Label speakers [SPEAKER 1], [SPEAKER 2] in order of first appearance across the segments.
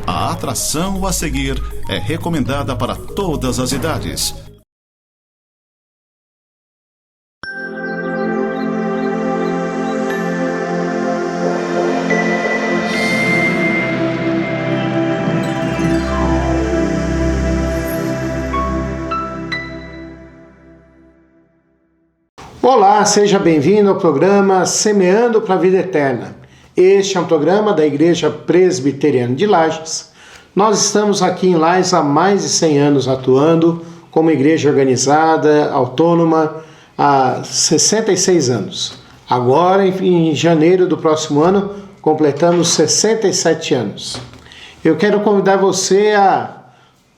[SPEAKER 1] A atração a seguir é recomendada para todas as idades.
[SPEAKER 2] Olá, seja bem-vindo ao programa Semeando para a Vida Eterna. Este é um programa da Igreja Presbiteriana de Lages. Nós estamos aqui em Lages há mais de 100 anos atuando como igreja organizada, autônoma, há 66 anos. Agora, em janeiro do próximo ano, completamos 67 anos. Eu quero convidar você a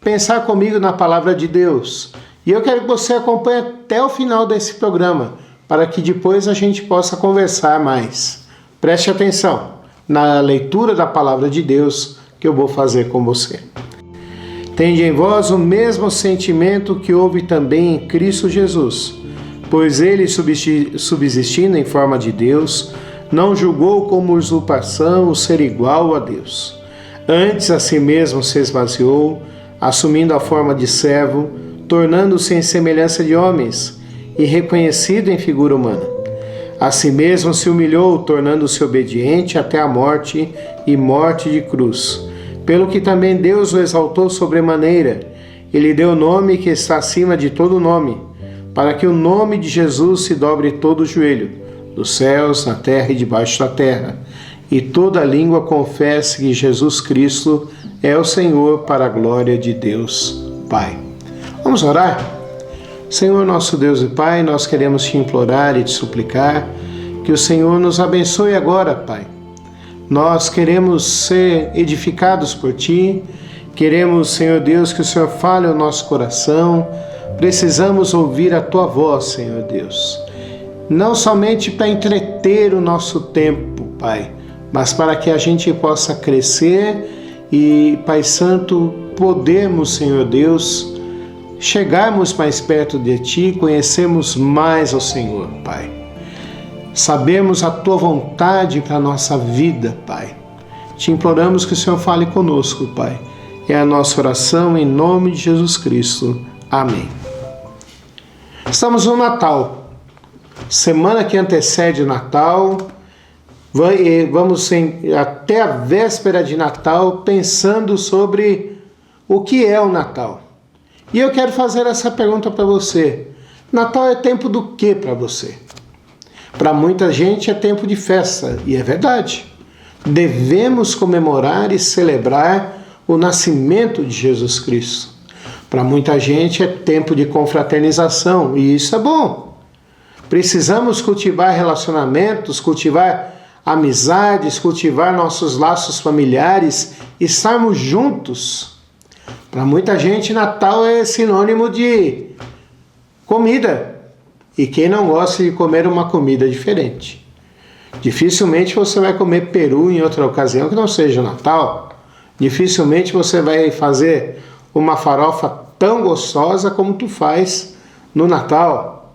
[SPEAKER 2] pensar comigo na Palavra de Deus. E eu quero que você acompanhe até o final desse programa, para que depois a gente possa conversar mais. Preste atenção na leitura da Palavra de Deus que eu vou fazer com você. Tende em vós o mesmo sentimento que houve também em Cristo Jesus, pois ele, subsistindo em forma de Deus, não julgou como usurpação o ser igual a Deus. Antes a si mesmo se esvaziou, assumindo a forma de servo, tornando-se em semelhança de homens e reconhecido em figura humana. A si mesmo se humilhou, tornando-se obediente até a morte e morte de cruz. Pelo que também Deus o exaltou sobremaneira, e lhe deu o nome que está acima de todo nome, para que o nome de Jesus se dobre todo o joelho, dos céus, na terra e debaixo da terra, e toda língua confesse que Jesus Cristo é o Senhor, para a glória de Deus Pai. Vamos orar? Senhor nosso Deus e Pai, nós queremos te implorar e te suplicar que o Senhor nos abençoe agora, Pai. Nós queremos ser edificados por Ti, queremos, Senhor Deus, que o Senhor fale ao nosso coração, precisamos ouvir a Tua voz, Senhor Deus. Não somente para entreter o nosso tempo, Pai, mas para que a gente possa crescer e, Pai Santo, podermos, Senhor Deus, chegarmos mais perto de Ti, conhecermos mais ao Senhor, Pai. Sabemos a Tua vontade para a nossa vida, Pai. Te imploramos que o Senhor fale conosco, Pai. É a nossa oração em nome de Jesus Cristo. Amém. Estamos no Natal. Semana que antecede o Natal. Vamos até a véspera de Natal pensando sobre o que é o Natal. E eu quero fazer essa pergunta para você. Natal é tempo do que para você? Para muita gente é tempo de festa, e é verdade. Devemos comemorar e celebrar o nascimento de Jesus Cristo. Para muita gente é tempo de confraternização, e isso é bom. Precisamos cultivar relacionamentos, cultivar amizades, cultivar nossos laços familiares, estarmos juntos. Para muita gente, Natal é sinônimo de comida. E quem não gosta de comer uma comida diferente? Dificilmente você vai comer peru em outra ocasião que não seja Natal. Dificilmente você vai fazer uma farofa tão gostosa como tu faz no Natal.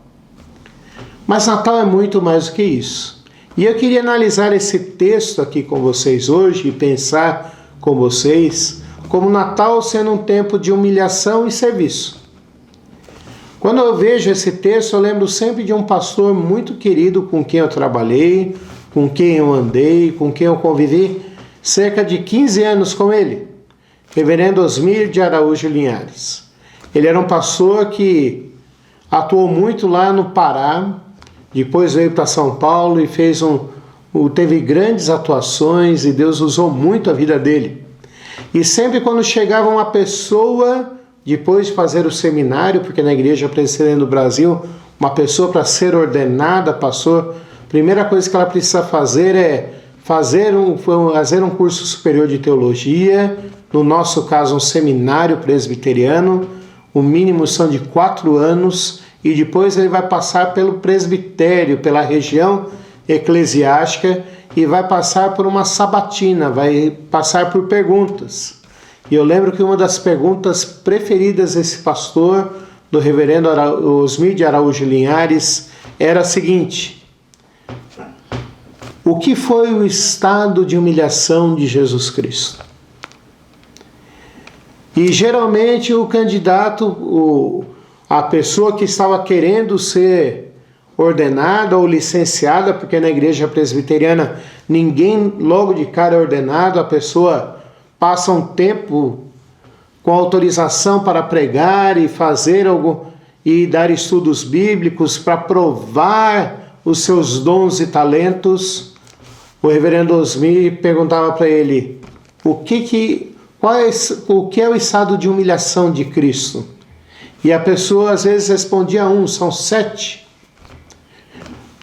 [SPEAKER 2] Mas Natal é muito mais do que isso. E eu queria analisar esse texto aqui com vocês hoje e pensar com vocês como Natal sendo um tempo de humilhação e serviço. Quando eu vejo esse texto, eu lembro sempre de um pastor muito querido com quem eu trabalhei, com quem eu andei, com quem eu convivi cerca de 15 anos com ele, Reverendo Osmir de Araújo Linhares. Ele era um pastor que atuou muito lá no Pará, depois veio para São Paulo e teve grandes atuações e Deus usou muito a vida dele. E sempre quando chegava uma pessoa, depois de fazer o seminário, porque na Igreja Presbiteriana do Brasil, uma pessoa para ser ordenada pastor, a primeira coisa que ela precisa fazer é fazer um curso superior de teologia, no nosso caso um seminário presbiteriano, o mínimo são de 4 anos, e depois ele vai passar pelo presbitério, pela região eclesiástica, e vai passar por uma sabatina, vai passar por perguntas. E eu lembro que uma das perguntas preferidas desse pastor, do reverendo Osmir de Araújo Linhares, era a seguinte: o que foi o estado de humilhação de Jesus Cristo? E geralmente o candidato, a pessoa que estava querendo ser ordenada ou licenciada, porque na igreja presbiteriana ninguém logo de cara é ordenado, a pessoa passa um tempo com autorização para pregar e fazer algo e dar estudos bíblicos para provar os seus dons e talentos. O reverendo Osmi perguntava para ele o que é o estado de humilhação de Cristo. E a pessoa às vezes respondia são 7.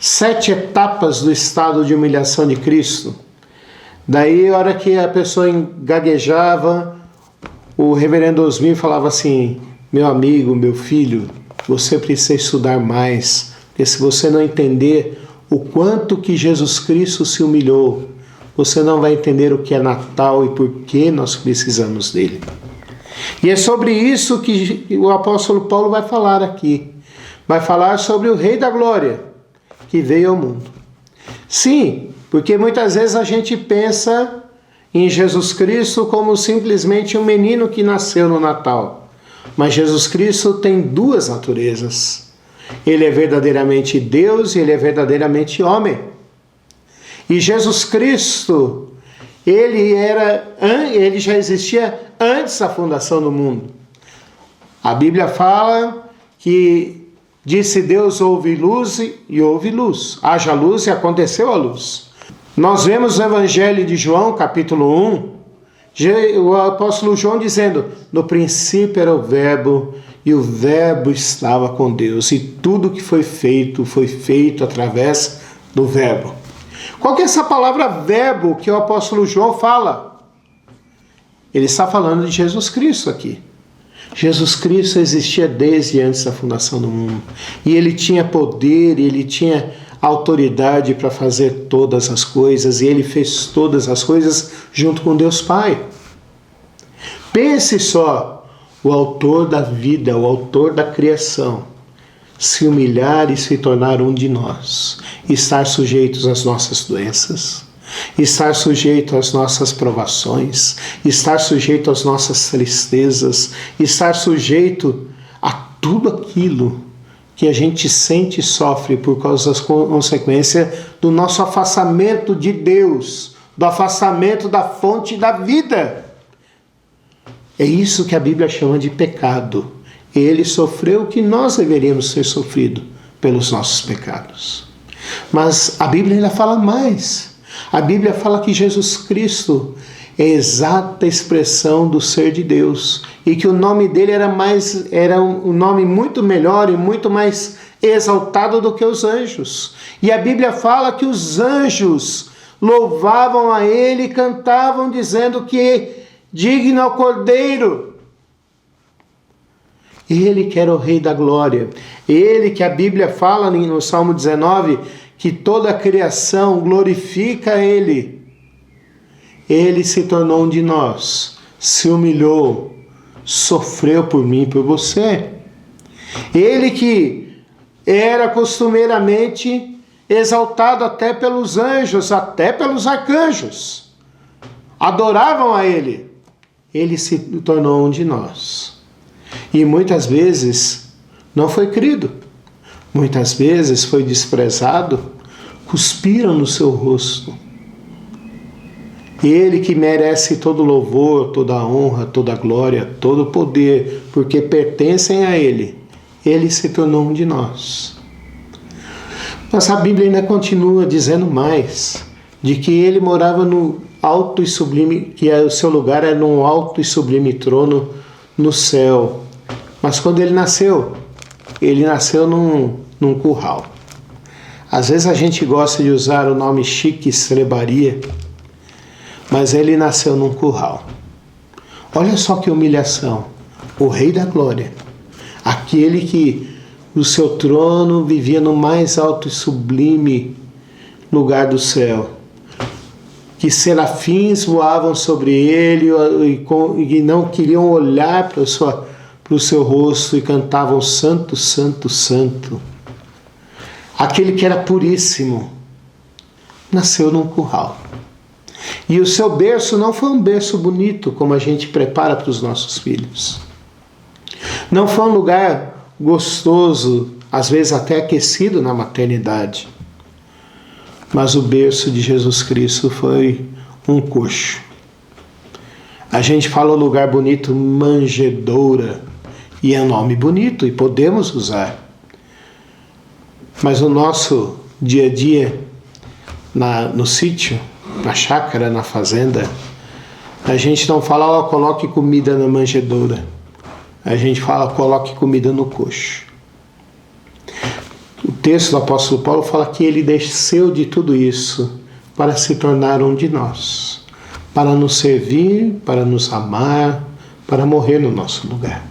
[SPEAKER 2] 7 etapas do estado de humilhação de Cristo. Daí, a hora que a pessoa gaguejava, o reverendo Osmi falava assim: meu amigo, meu filho, você precisa estudar mais, porque se você não entender o quanto que Jesus Cristo se humilhou, você não vai entender o que é Natal e por que nós precisamos dele. E é sobre isso que o apóstolo Paulo vai falar aqui. Vai falar sobre o Rei da Glória, que veio ao mundo. Sim, porque muitas vezes a gente pensa em Jesus Cristo como simplesmente um menino que nasceu no Natal. Mas Jesus Cristo tem 2 naturezas. Ele é verdadeiramente Deus e ele é verdadeiramente homem. E Jesus Cristo, ele já existia antes da fundação do mundo. A Bíblia fala que disse Deus: houve luz e houve luz. Haja luz e aconteceu a luz. Nós vemos no Evangelho de João, capítulo 1, o apóstolo João dizendo: no princípio era o Verbo, e o Verbo estava com Deus, e tudo que foi feito através do Verbo. Qual que é essa palavra verbo que o apóstolo João fala? Ele está falando de Jesus Cristo aqui. Jesus Cristo existia desde antes da fundação do mundo. E ele tinha poder, ele tinha autoridade para fazer todas as coisas, e ele fez todas as coisas junto com Deus Pai. Pense só, o autor da vida, o autor da criação, se humilhar e se tornar um de nós, estar sujeitos às nossas doenças, estar sujeito às nossas provações, estar sujeito às nossas tristezas, estar sujeito a tudo aquilo que a gente sente e sofre por causa das consequências do nosso afastamento de Deus, do afastamento da fonte da vida. É isso que a Bíblia chama de pecado. Ele sofreu o que nós deveríamos ter sofrido pelos nossos pecados. Mas a Bíblia ainda fala mais. A Bíblia fala que Jesus Cristo é a exata expressão do ser de Deus, e que o nome dele era um nome muito melhor e muito mais exaltado do que os anjos. E a Bíblia fala que os anjos louvavam a ele e cantavam dizendo que digno é o Cordeiro. Ele que era o Rei da Glória. Ele que a Bíblia fala no Salmo 19 que toda a criação glorifica ele. Ele se tornou um de nós, se humilhou, sofreu por mim e por você. Ele que era costumeiramente exaltado até pelos anjos, até pelos arcanjos, adoravam a ele. Ele se tornou um de nós. E muitas vezes não foi crido, muitas vezes foi desprezado, cuspiram no seu rosto. Ele que merece todo louvor, toda honra, toda glória, todo poder, porque pertencem a ele. Ele se tornou um de nós. Mas a Bíblia ainda continua dizendo mais, de que ele morava no alto e sublime, que o seu lugar era num alto e sublime trono no céu. Mas quando ele nasceu num curral. Às vezes a gente gosta de usar o nome chique estrebaria, mas ele nasceu num curral. Olha só que humilhação. O Rei da Glória, aquele que no seu trono vivia no mais alto e sublime lugar do céu, que serafins voavam sobre ele e não queriam olhar para o seu rosto e cantavam santo, santo, santo. Aquele que era puríssimo nasceu num curral. E o seu berço não foi um berço bonito, como a gente prepara para os nossos filhos. Não foi um lugar gostoso, às vezes até aquecido na maternidade. Mas o berço de Jesus Cristo foi um coxo. A gente fala o lugar bonito, manjedoura, e é um nome bonito e podemos usar. Mas no nosso dia a dia, no sítio, na chácara, na fazenda, a gente não fala, coloque comida na manjedoura. A gente fala, coloque comida no coxo. O texto do apóstolo Paulo fala que ele desceu de tudo isso para se tornar um de nós, para nos servir, para nos amar, para morrer no nosso lugar.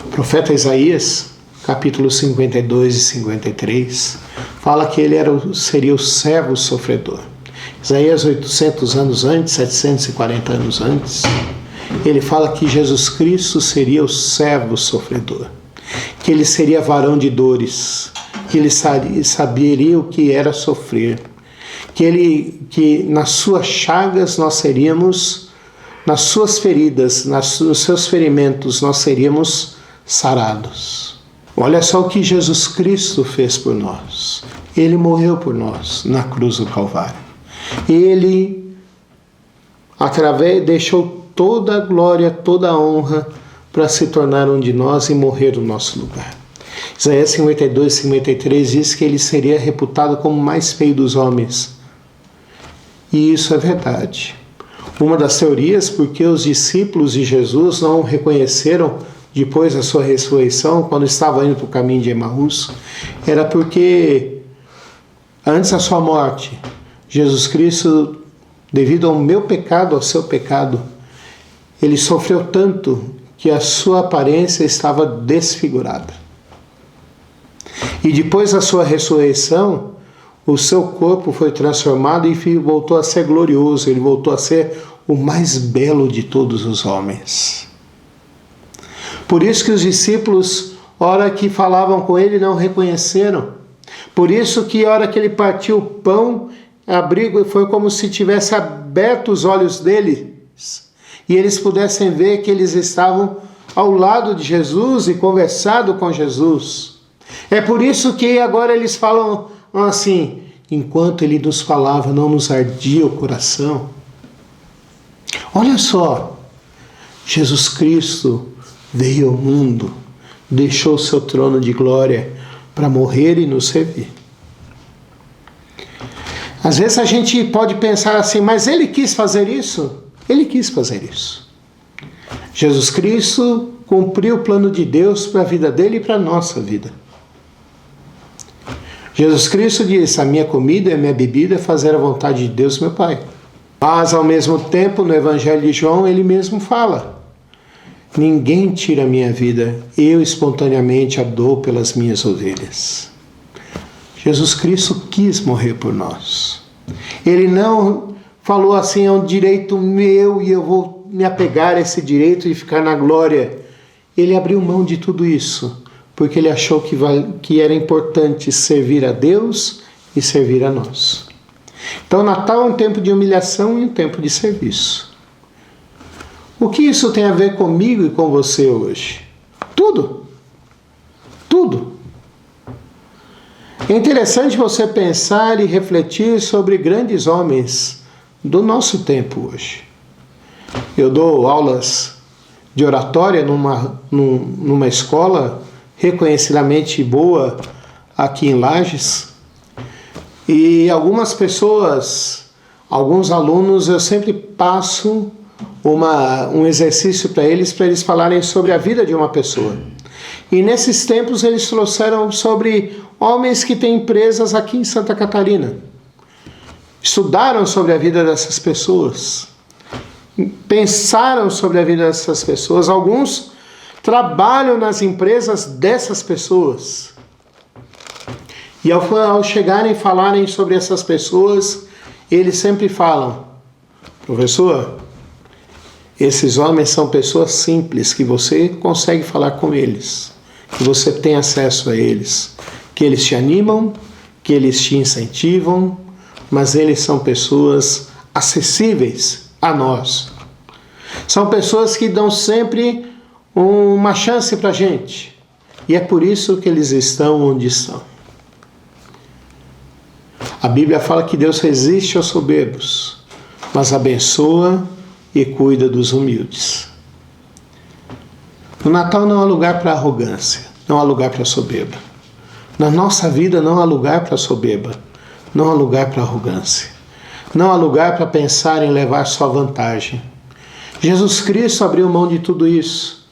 [SPEAKER 2] O profeta Isaías, capítulo 52 e 53, fala que ele seria o servo sofredor. Isaías 800 anos antes, 740 anos antes, ele fala que Jesus Cristo seria o servo sofredor, que ele seria varão de dores, que ele saberia o que era sofrer, que nas suas chagas nós seríamos, nas suas feridas, nos seus ferimentos nós seríamos sarados. Olha só o que Jesus Cristo fez por nós. Ele morreu por nós na cruz do Calvário. Ele, deixou toda a glória, toda a honra para se tornar um de nós e morrer no nosso lugar. Isaías 52, 53 diz que ele seria reputado como o mais feio dos homens. E isso é verdade. Uma das teorias, porque os discípulos de Jesus não o reconheceram depois da sua ressurreição, quando estavam indo para o caminho de Emaús, era porque antes da sua morte, Jesus Cristo, devido ao meu pecado, ao seu pecado, ele sofreu tanto que a sua aparência estava desfigurada. E depois da sua ressurreição, o seu corpo foi transformado e voltou a ser glorioso, ele voltou a ser o mais belo de todos os homens. Por isso que os discípulos, hora que falavam com ele, não reconheceram. Por isso que a hora que ele partiu o pão, foi como se tivesse aberto os olhos deles e eles pudessem ver que eles estavam ao lado de Jesus e conversado com Jesus. É por isso que agora eles falam assim, enquanto ele nos falava, não nos ardia o coração. Olha só, Jesus Cristo veio ao mundo, deixou o seu trono de glória para morrer e nos servir. Às vezes a gente pode pensar assim, mas ele quis fazer isso? Ele quis fazer isso. Jesus Cristo cumpriu o plano de Deus para a vida dele e para a nossa vida. Jesus Cristo disse, a minha comida e a minha bebida é fazer a vontade de Deus, meu Pai. Mas ao mesmo tempo, no Evangelho de João, ele mesmo fala, ninguém tira a minha vida, eu espontaneamente a dou pelas minhas ovelhas. Jesus Cristo quis morrer por nós. Ele não falou assim, é um direito meu e eu vou me apegar a esse direito e ficar na glória. Ele abriu mão de tudo isso, porque ele achou que era importante servir a Deus e servir a nós. Então, Natal é um tempo de humilhação e um tempo de serviço. O que isso tem a ver comigo e com você hoje? Tudo. Tudo. É interessante você pensar e refletir sobre grandes homens do nosso tempo hoje. Eu dou aulas de oratória numa escola reconhecidamente boa aqui em Lages. E algumas pessoas, alguns alunos, eu sempre passo um exercício para eles falarem sobre a vida de uma pessoa. E nesses tempos eles trouxeram sobre homens que têm empresas aqui em Santa Catarina. Estudaram sobre a vida dessas pessoas. Pensaram sobre a vida dessas pessoas. Alguns trabalham nas empresas dessas pessoas. E ao chegarem e falarem sobre essas pessoas, eles sempre falam, professor, esses homens são pessoas simples, que você consegue falar com eles, que você tem acesso a eles, que eles te animam, que eles te incentivam, mas eles são pessoas acessíveis a nós. São pessoas que dão sempre uma chance para a gente. E é por isso que eles estão onde estão. A Bíblia fala que Deus resiste aos soberbos, mas abençoa e cuida dos humildes. No Natal não há lugar para arrogância, não há lugar para soberba. Na nossa vida não há lugar para soberba, não há lugar para arrogância. Não há lugar para pensar em levar só vantagem. Jesus Cristo abriu mão de tudo isso,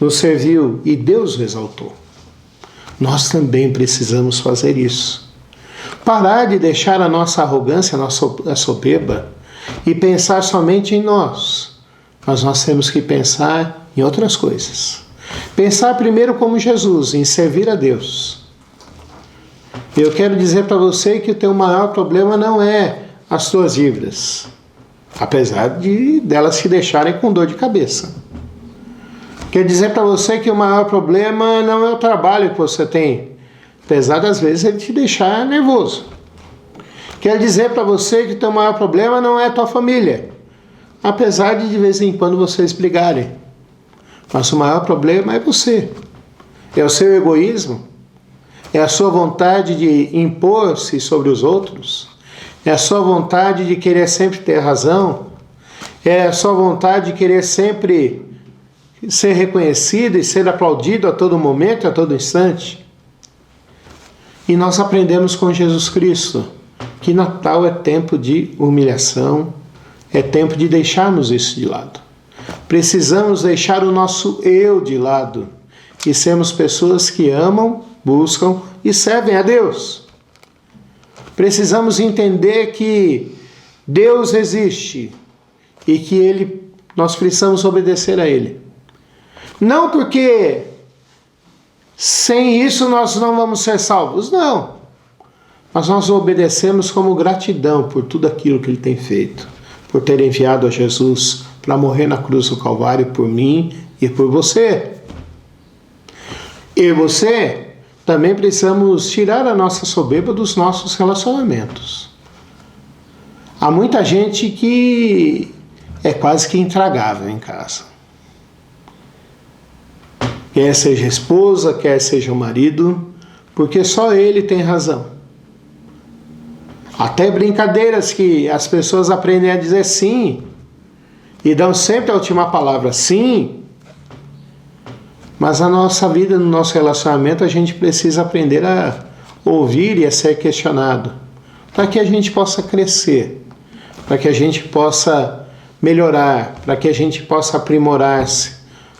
[SPEAKER 2] nos serviu e Deus o exaltou. Nós também precisamos fazer isso. Parar de deixar a nossa arrogância, a nossa soberba e pensar somente em nós. Mas nós temos que pensar em outras coisas. Pensar primeiro como Jesus, em servir a Deus. Eu quero dizer para você que o teu maior problema não é as tuas dívidas, apesar delas te deixarem com dor de cabeça. Quer dizer para você que o maior problema não é o trabalho que você tem, apesar das vezes ele te deixar nervoso. Quer dizer para você que o teu maior problema não é a tua família, apesar de vez em quando vocês brigarem. Mas o maior problema é você. É o seu egoísmo, é a sua vontade de impor-se sobre os outros, é a sua vontade de querer sempre ter razão, é a sua vontade de querer sempre ser reconhecido e ser aplaudido a todo momento, a todo instante. E nós aprendemos com Jesus Cristo que Natal é tempo de humilhação, é tempo de deixarmos isso de lado. Precisamos deixar o nosso eu de lado e sermos pessoas que amam, buscam e servem a Deus. Precisamos entender que Deus existe e que nós precisamos obedecer a Ele. Não porque sem isso nós não vamos ser salvos, não. Mas nós obedecemos como gratidão por tudo aquilo que Ele tem feito, por ter enviado a Jesus para morrer na cruz do Calvário por mim e por você. E você também precisamos tirar a nossa soberba dos nossos relacionamentos. Há muita gente que é quase que intragável em casa. Quer seja esposa, quer seja o marido, porque só ele tem razão. Até brincadeiras que as pessoas aprendem a dizer sim, e dão sempre a última palavra sim. Mas na nossa vida, no nosso relacionamento, a gente precisa aprender a ouvir e a ser questionado, para que a gente possa crescer, para que a gente possa melhorar, para que a gente possa aprimorar-se,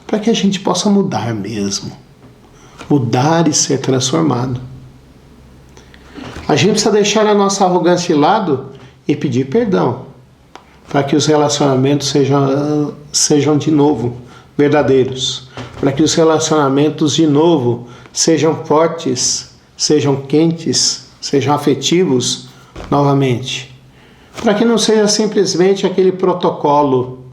[SPEAKER 2] para que a gente possa mudar mesmo. Mudar e ser transformado. A gente precisa deixar a nossa arrogância de lado e pedir perdão, para que os relacionamentos sejam de novo verdadeiros, para que os relacionamentos de novo sejam fortes, sejam quentes, sejam afetivos novamente. Para que não seja simplesmente aquele protocolo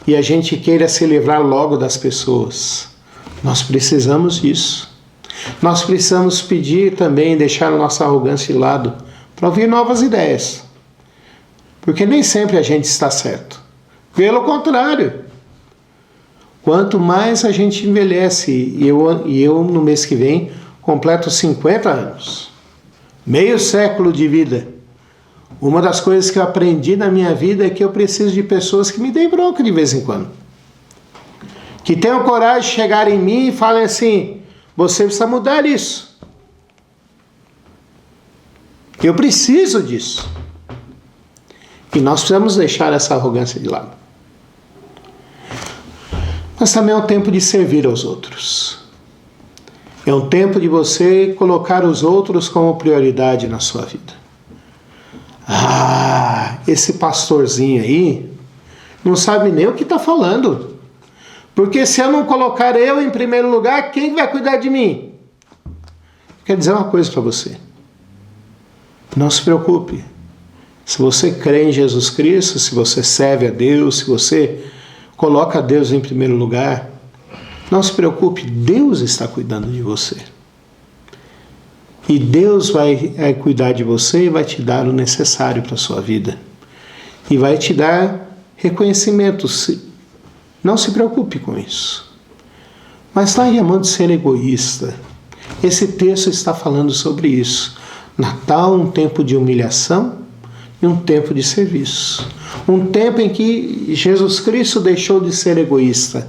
[SPEAKER 2] e a gente queira se livrar logo das pessoas. Nós precisamos disso. Nós precisamos pedir também, deixar a nossa arrogância de lado, para ouvir novas ideias. Porque nem sempre a gente está certo. Pelo contrário. Quanto mais a gente envelhece, e eu no mês que vem completo 50 anos, meio século de vida. Uma das coisas que eu aprendi na minha vida é que eu preciso de pessoas que me deem bronca de vez em quando. Que tenham coragem de chegar em mim e falem assim: você precisa mudar isso. Eu preciso disso. E nós precisamos deixar essa arrogância de lado. Mas também é um tempo de servir aos outros. É um tempo de você colocar os outros como prioridade na sua vida. Esse pastorzinho aí não sabe nem o que está falando. Porque se eu não colocar eu em primeiro lugar, quem vai cuidar de mim? Quero dizer uma coisa para você. Não se preocupe. Se você crê em Jesus Cristo, se você serve a Deus, se você coloca Deus em primeiro lugar, não se preocupe, Deus está cuidando de você. E Deus vai cuidar de você e vai te dar o necessário para a sua vida. e vai te dar reconhecimento. Não se preocupe com isso. Mas largue a mão de ser egoísta. Esse texto está falando sobre isso. Natal, um tempo de humilhação e um tempo de serviço. Um tempo em que Jesus Cristo deixou de ser egoísta.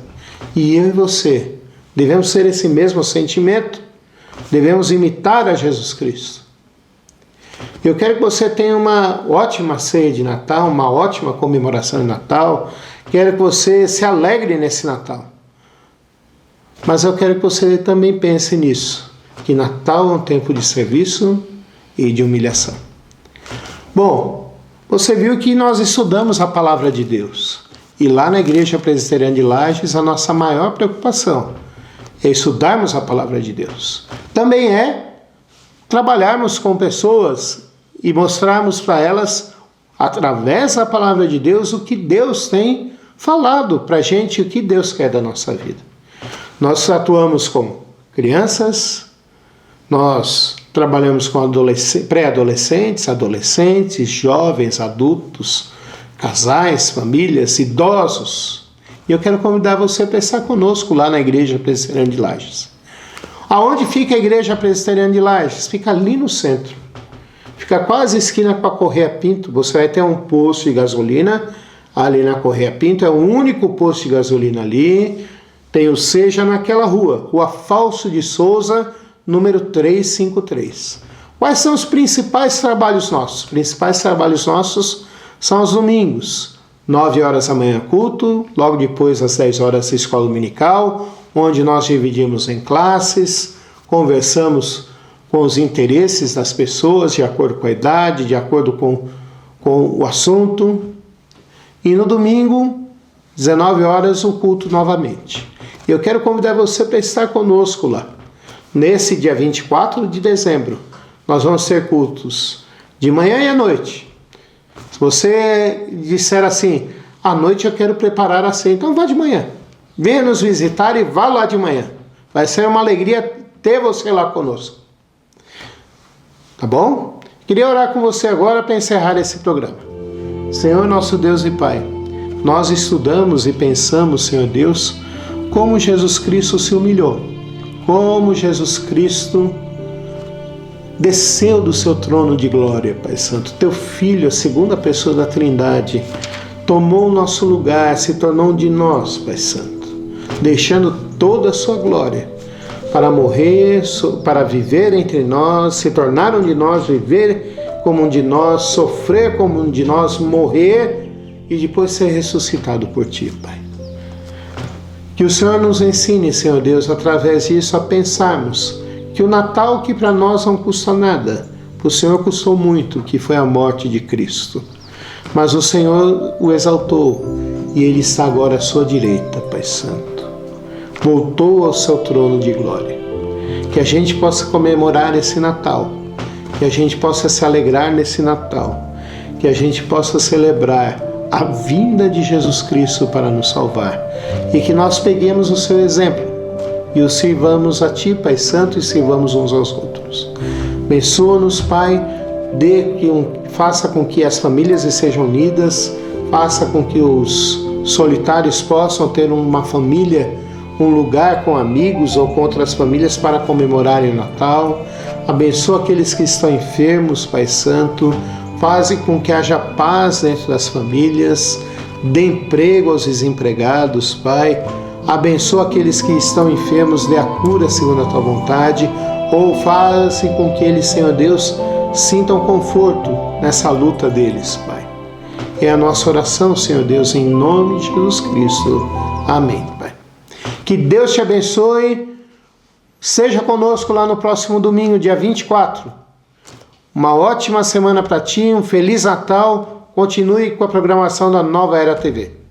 [SPEAKER 2] E eu e você devemos ter esse mesmo sentimento. Devemos imitar a Jesus Cristo. Eu quero que você tenha uma ótima ceia de Natal, uma ótima comemoração de Natal. Quero que você se alegre nesse Natal. Mas eu quero que você também pense nisso, que Natal é um tempo de serviço e de humilhação. Bom, você viu que nós estudamos a palavra de Deus. E lá na Igreja Presbiteriana de Lages, a nossa maior preocupação é estudarmos a palavra de Deus. Também é trabalharmos com pessoas e mostrarmos para elas, através da palavra de Deus, o que Deus tem falado para a gente, o que Deus quer da nossa vida. Nós atuamos com crianças, nós trabalhamos com pré-adolescentes, adolescentes, jovens, adultos, casais, famílias, idosos. E eu quero convidar você para estar conosco lá na Igreja Presbiteriana de Lages. Aonde fica a Igreja Presbiteriana de Lages? Fica ali no centro. Fica quase esquina com a Correia Pinto. Você vai ter um posto de gasolina ali na Correia Pinto. É o único posto de gasolina ali. Tem o Seja naquela rua, Rua Falso de Souza, número 353. Quais são os principais trabalhos nossos? Os principais trabalhos nossos são os domingos. 9 horas da manhã culto, logo depois às 10 horas a escola dominical, onde nós dividimos em classes, conversamos com os interesses das pessoas, de acordo com a idade, de acordo com o assunto. E no domingo, 19 horas, o culto novamente. Eu quero convidar você para estar conosco lá. Nesse dia 24 de dezembro, nós vamos ter cultos de manhã e à noite. Se você disser assim, à noite eu quero preparar a ceia, então vá de manhã. Venha nos visitar e vá lá de manhã. Vai ser uma alegria ter você lá conosco. Tá bom? Queria orar com você agora para encerrar esse programa. Senhor, nosso Deus e Pai, nós estudamos e pensamos, Senhor Deus, como Jesus Cristo se humilhou, como Jesus Cristo desceu do seu trono de glória, Pai Santo. Teu Filho, a segunda pessoa da Trindade, tomou o nosso lugar, se tornou um de nós, Pai Santo, deixando toda a sua glória para morrer, para viver entre nós, se tornar um de nós, viver como um de nós, sofrer como um de nós, morrer e depois ser ressuscitado por Ti, Pai. Que o Senhor nos ensine, Senhor Deus, através disso a pensarmos que o Natal, que para nós não custa nada, para o Senhor custou muito, que foi a morte de Cristo. Mas o Senhor o exaltou e Ele está agora à sua direita, Pai Santo. Voltou ao seu trono de glória. Que a gente possa comemorar esse Natal, que a gente possa se alegrar nesse Natal, que a gente possa celebrar a vinda de Jesus Cristo para nos salvar e que nós peguemos o seu exemplo e o sirvamos a Ti, Pai Santo, e sirvamos uns aos outros. Abençoa-nos, Pai, faça com que as famílias estejam unidas, faça com que os solitários possam ter uma família, um lugar com amigos ou com outras famílias para comemorarem o Natal. Abençoa aqueles que estão enfermos, Pai Santo. Faze com que haja paz dentro das famílias, dê emprego aos desempregados, Pai. Abençoa aqueles que estão enfermos, dê a cura segundo a Tua vontade, ou faze com que eles, Senhor Deus, sintam conforto nessa luta deles, Pai. É a nossa oração, Senhor Deus, em nome de Jesus Cristo. Amém, Pai. Que Deus te abençoe. Seja conosco lá no próximo domingo, dia 24. Uma ótima semana para ti, um Feliz Natal. Continue com a programação da Nova Era TV.